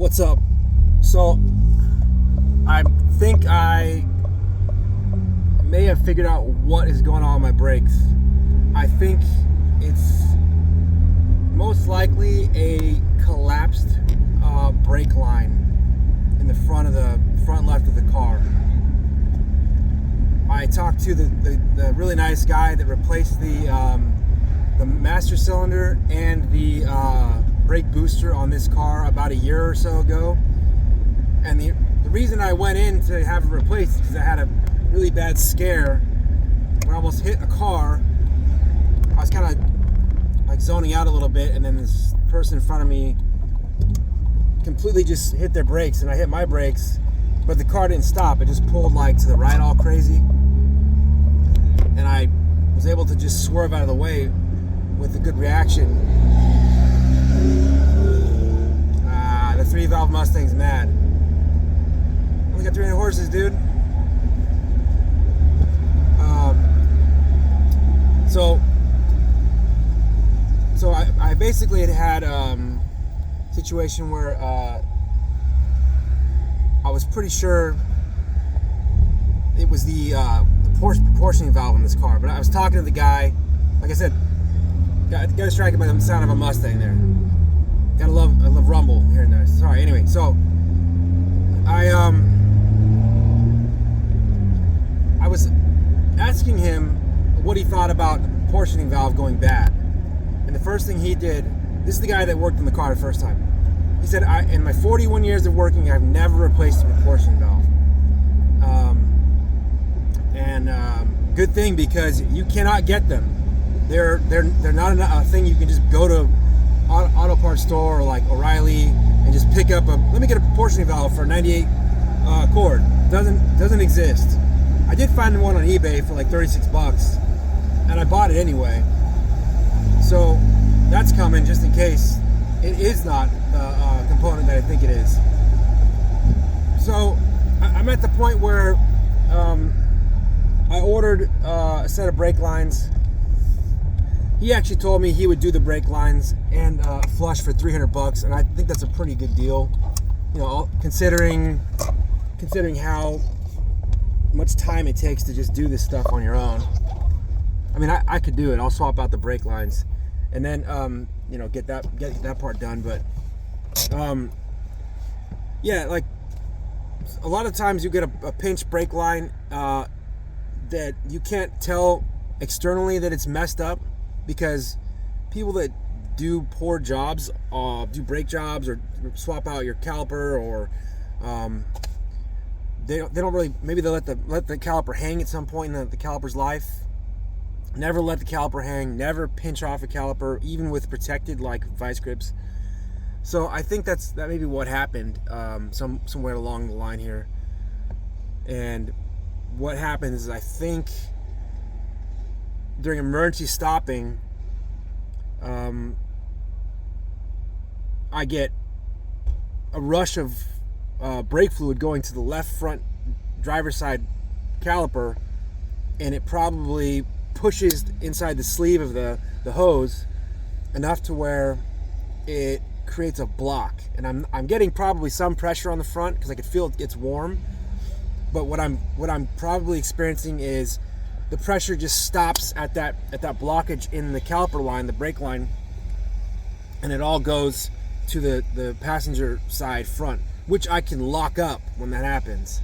What's up? So, I think I may have figured out what is going on with my brakes. I think it's most likely a collapsed brake line in the front left of the car. I talked to the really nice guy that replaced the master cylinder and the brake booster on this car about a year or so ago. And the reason I went in to have it replaced is because I had a really bad scare when I almost hit a car. I was kind of like zoning out a little bit, and then this person in front of me completely just hit their brakes, and I hit my brakes, but the car didn't stop. It just pulled like to the right all crazy, and I was able to just swerve out of the way with a good reaction. The 3-valve Mustang's mad. Only got 300 horses, dude. So I basically had a situation where I was pretty sure it was the proportioning valve in this car, but I was talking to the guy. Like I said, got distracted by the sound of a Mustang there. I love rumble here and there. Sorry. Anyway, so I was asking him what he thought about the proportioning valve going bad, and the first thing he did. This is the guy that worked in the car the first time. He said, in my 41 years of working, I've never replaced a proportioning valve. Good thing, because you cannot get them. They're not a thing you can just go to auto parts store or like O'Reilly and just pick up let me get a proportioning valve for a 98 Accord. Doesn't exist. I did find one on eBay for like 36 bucks, and I bought it anyway. So that's coming just in case it is not the component that I think it is. So I'm at the point where I ordered a set of brake lines. He actually told me he would do the brake lines and flush for 300 bucks, and I think that's a pretty good deal. You know, considering how much time it takes to just do this stuff on your own. I mean, I could do it. I'll swap out the brake lines and then get that part done. But yeah, like a lot of times you get a pinch brake line that you can't tell externally that it's messed up, because people that do poor jobs, do brake jobs or swap out your caliper, or they don't really, maybe they let the caliper hang at some point in the caliper's life. Never let the caliper hang, never pinch off a caliper, even with protected like vice grips. So I think that may be what happened somewhere along the line here. And what happens is, I think during emergency stopping, I get a rush of brake fluid going to the left front driver's side caliper, and it probably pushes inside the sleeve of the hose enough to where it creates a block. And I'm getting probably some pressure on the front because I could feel it gets warm. But what I'm probably experiencing is the pressure just stops at that blockage in the caliper line, the brake line, and it all goes to the passenger side front, which I can lock up when that happens.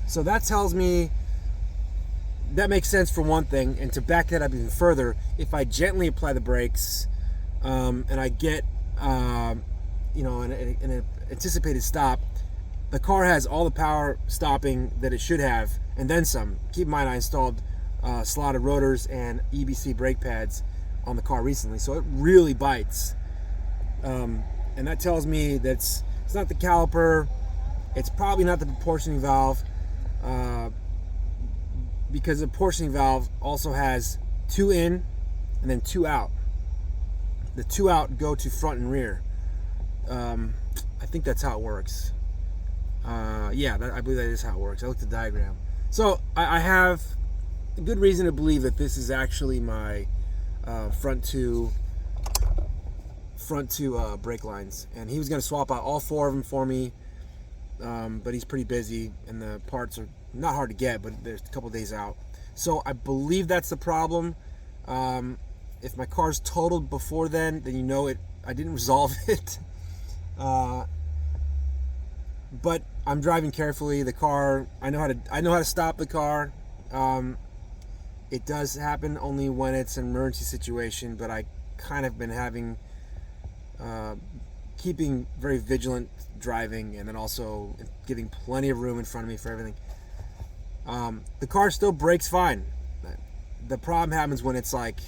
So that tells me that makes sense for one thing. And to back that up even further, if I gently apply the brakes and I get an anticipated stop, the car has all the power stopping that it should have, and then some. Keep in mind, I installed slotted rotors and EBC brake pads on the car recently, so it really bites. And that tells me that it's not the caliper, it's probably not the proportioning valve, because the proportioning valve also has 2 in and then 2 out. The 2 out go to front and rear. I think that's how it works. I believe that is how it works. I looked at the diagram. So I have a good reason to believe that this is actually my front 2 front two brake lines, and he was going to swap out all 4 of them for me, but he's pretty busy, and the parts are not hard to get, but there's a couple days out. So I believe that's the problem. If my car's totaled before then you know it. I didn't resolve it. But I'm driving carefully. The car, I know how to stop the car. It does happen only when it's an emergency situation, but I kind of been having keeping very vigilant driving, and then also giving plenty of room in front of me for everything. The car still brakes fine. The problem happens when it's like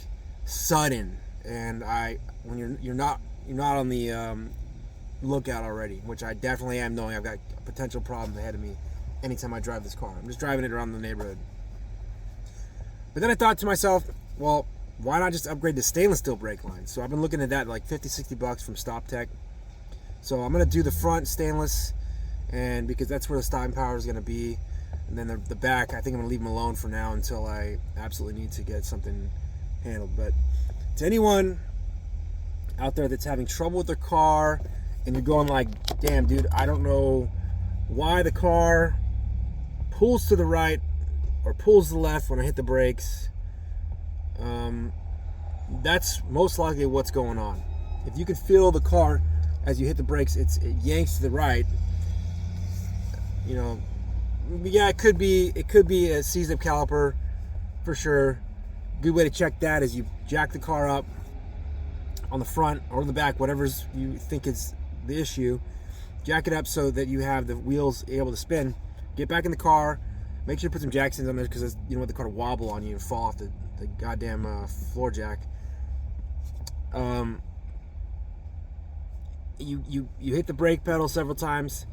sudden, and when you're not on the lookout already, which I definitely am, knowing I've got a potential problem ahead of me anytime I drive this car. I'm just driving it around the neighborhood. But then I thought to myself, well, why not just upgrade the stainless steel brake line? So I've been looking at that, like $50-$60 from Stop Tech. So I'm gonna do the front stainless, and because that's where the stopping power is gonna be, and then the back, I think I'm gonna leave them alone for now until I absolutely need to get something handled. But to anyone out there that's having trouble with their car, and you're going like, damn dude, I don't know why the car pulls to the right or pulls to the left when I hit the brakes, that's most likely what's going on. If you can feel the car as you hit the brakes, it yanks to the right, you know, yeah, it could be a seized up caliper for sure. Good way to check that is you jack the car up on the front or the back, whatever's you think is the issue. Jack it up so that you have the wheels able to spin. Get back in the car. Make sure to put some jack stands on there, because you don't want the car to wobble on you and fall off the goddamn floor jack. You hit the brake pedal several times,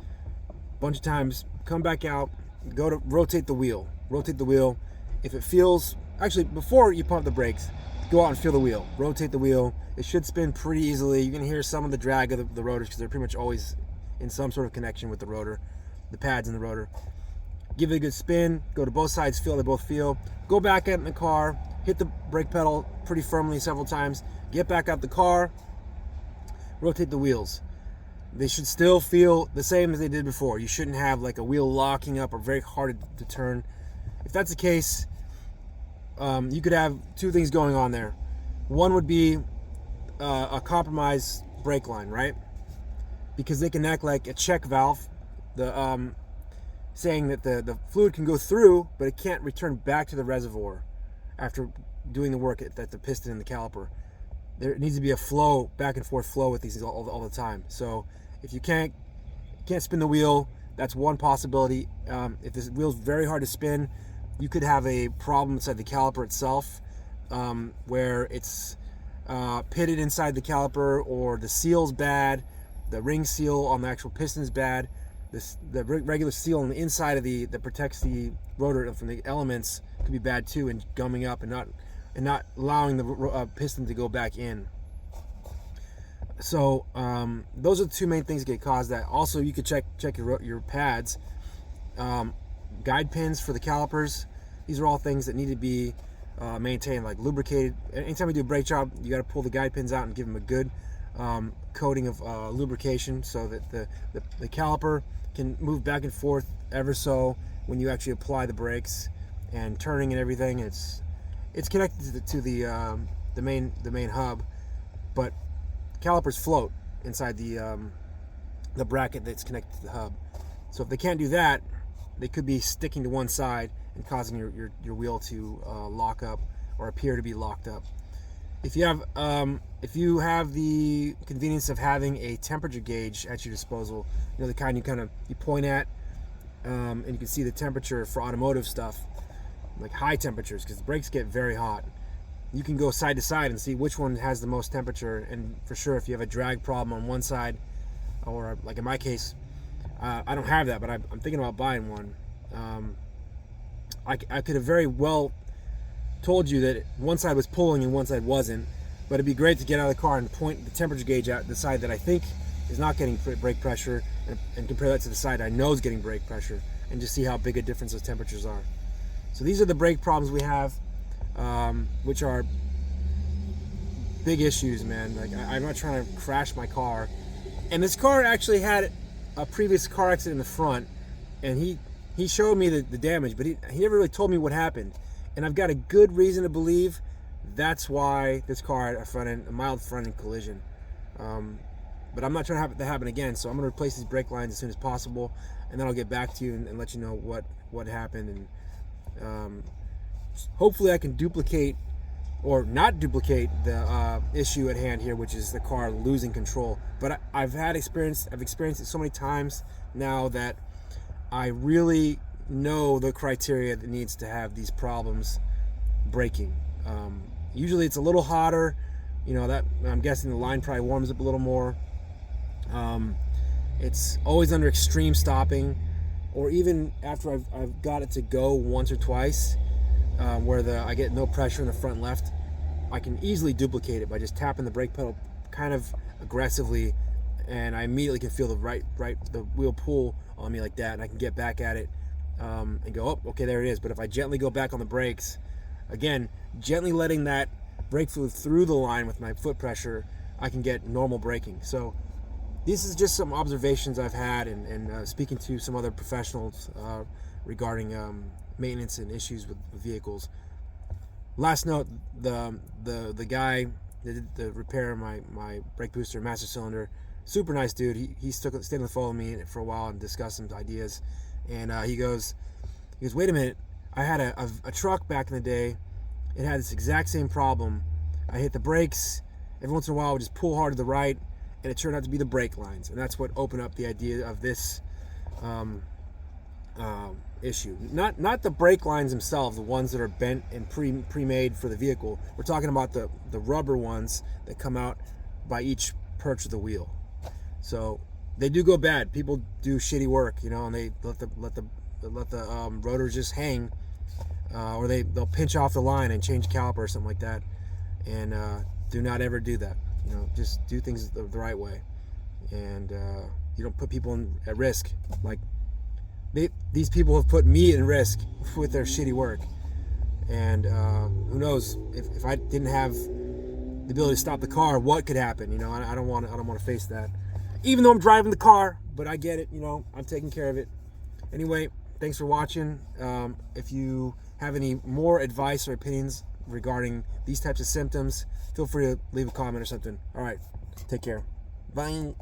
a bunch of times. Come back out. Go to rotate the wheel. Rotate the wheel. If it feels, actually, before you pump the brakes, go out and feel the wheel. Rotate the wheel. It should spin pretty easily. You can hear some of the drag of the rotors, because they're pretty much always in some sort of connection with the rotor, the pads in the rotor. Give it a good spin. Go to both sides. Feel they both feel. Go back out in the car. Hit the brake pedal pretty firmly several times. Get back out the car. Rotate the wheels. They should still feel the same as they did before. You shouldn't have like a wheel locking up or very hard to turn. If that's the case, you could have 2 things going on there. One would be a compromised brake line, right? Because they can act like a check valve, saying that the fluid can go through, but it can't return back to the reservoir after doing the work at the piston and the caliper. There needs to be a flow, back and forth flow with these all the time. So if you can't spin the wheel, that's one possibility. If this wheel's very hard to spin, you could have a problem inside the caliper itself, where it's pitted inside the caliper, or the seal's bad, the ring seal on the actual piston's bad. The regular seal on the inside of that protects the rotor from the elements could be bad too, and gumming up and not allowing the piston to go back in. So those are the 2 main things that get caused that. Also, you could check your pads, guide pins for the calipers. These are all things that need to be maintained, like lubricated. Anytime you do a brake job, you got to pull the guide pins out and give them a good coating of lubrication, so that the caliper can move back and forth ever so when you actually apply the brakes and turning and everything. It's connected to the main hub, but calipers float inside the bracket that's connected to the hub. So if they can't do that, they could be sticking to one side and causing your wheel to lock up or appear to be locked up. If you have the convenience of having a temperature gauge at your disposal, you know, the kind you point at, and you can see the temperature for automotive stuff, like high temperatures, because the brakes get very hot. You can go side to side and see which one has the most temperature, and for sure, if you have a drag problem on one side, or like in my case, I don't have that, but I'm thinking about buying one. I could have very well told you that one side was pulling and one side wasn't, but it'd be great to get out of the car and point the temperature gauge at the side that I think is not getting brake pressure, and compare that to the side I know is getting brake pressure, and just see how big a difference those temperatures are. So these are the brake problems we have, which are big issues, man. Like I'm not trying to crash my car. And this car actually had a previous car accident in the front, and he showed me the damage, but he never really told me what happened. And I've got a good reason to believe that's why this car had a mild front end collision. But I'm not trying to have that happen again, so I'm going to replace these brake lines as soon as possible, and then I'll get back to you and let you know what happened. And hopefully I can duplicate or not duplicate the issue at hand here, which is the car losing control. But I've experienced it so many times now that I really know the criteria that needs to have these problems braking. Usually it's a little hotter, that I'm guessing the line probably warms up a little more. It's always under extreme stopping, or even after I've got it to go once or twice, where I get no pressure in the front left. I can easily duplicate it by just tapping the brake pedal kind of aggressively, and I immediately can feel the wheel pull on me like that, and I can get back at it and go, oh, okay, there it is. But if I gently go back on the brakes, again, gently letting that brake fluid through the line with my foot pressure, I can get normal braking. So this is just some observations I've had, and speaking to some other professionals regarding maintenance and issues with vehicles. Last note, the guy that did the repair of my brake booster master cylinder, super nice dude. He stayed on the phone with me for a while and discussed some ideas. And he goes, wait a minute, I had a truck back in the day. It had this exact same problem. I hit the brakes. Every once in a while I would just pull hard to the right, and it turned out to be the brake lines. And that's what opened up the idea of this issue. Not the brake lines themselves, the ones that are bent and pre-made for the vehicle. We're talking about the rubber ones that come out by each perch of the wheel. So they do go bad. People do shitty work, and they let the rotors just hang, or they'll pinch off the line and change caliper or something like that. And do not ever do that. Just do things the right way, and you don't put people at risk. Like these people have put me in risk with their shitty work, and who knows if I didn't have the ability to stop the car, what could happen? I don't want to face that. Even though I'm driving the car, but I get it. I'm taking care of it. Anyway, thanks for watching. If you have any more advice or opinions regarding these types of symptoms, feel free to leave a comment or something. All right, take care. Bye.